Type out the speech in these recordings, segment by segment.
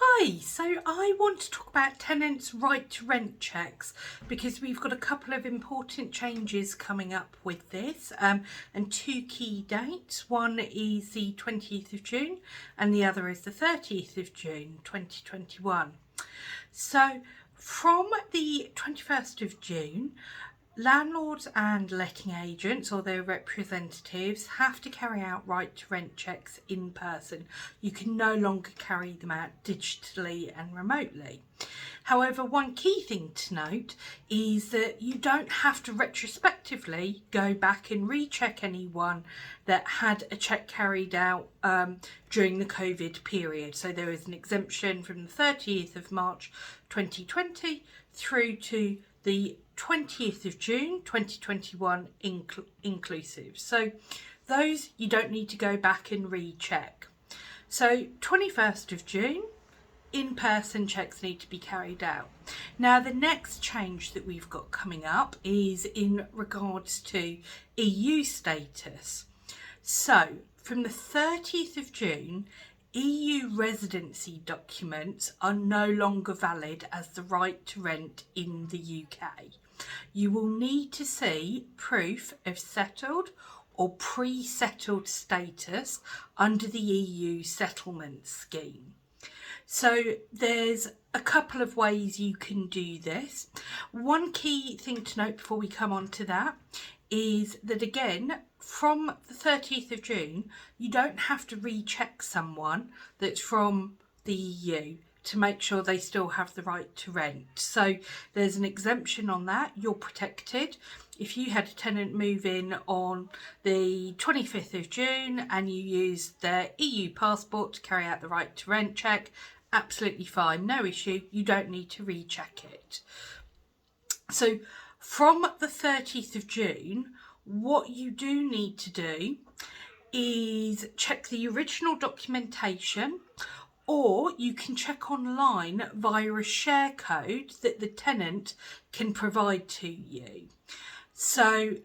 Hi, so I want to talk about tenants' right to rent checks because we've got a couple of important changes coming up with this and two key dates. One is the 20th of June and the other is the 30th of June 2021. So from the 21st of June, landlords and letting agents or their representatives have to carry out right to rent checks in person. You can no longer carry them out digitally and remotely. However, one key thing to note is that you don't have to retrospectively go back and recheck anyone that had a check carried out during the COVID period. So there is an exemption from the 30th of March 2020 through to the 20th of June 2021 inclusive. So those you don't need to go back and recheck. So 21st of June, in-person checks need to be carried out. Now the next change that we've got coming up is in regards to EU status. So from the 30th of June, EU residency documents are no longer valid as the right to rent in the UK. You will need to see proof of settled or pre-settled status under the EU settlement scheme. So there's a couple of ways you can do this. One key thing to note before we come on to that is that again, from the 30th of June, you don't have to recheck someone that's from the EU to make sure they still have the right to rent. So there's an exemption on that. You're protected. If you had a tenant move in on the 25th of June and you used their EU passport to carry out the right to rent check, absolutely fine, no issue. You don't need to recheck it. So from the 30th of June, what you do need to do is check the original documentation, or you can check online via a share code that the tenant can provide to you. So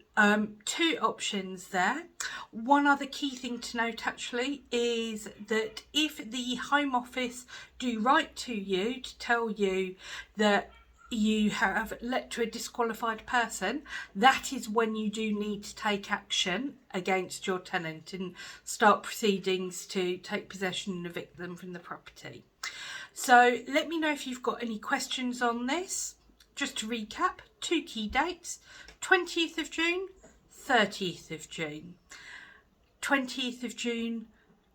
two options there. One other key thing to note actually is that if the Home Office do write to you to tell you that you have let to a disqualified person, that is when you do need to take action against your tenant and start proceedings to take possession and evict them from the property. So let me know if you've got any questions on this. Just to recap, two key dates: 20th of June, 30th of June. 20th of June,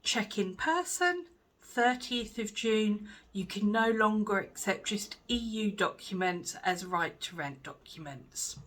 check in person. 30th of June, you can no longer accept just EU documents as right to rent documents.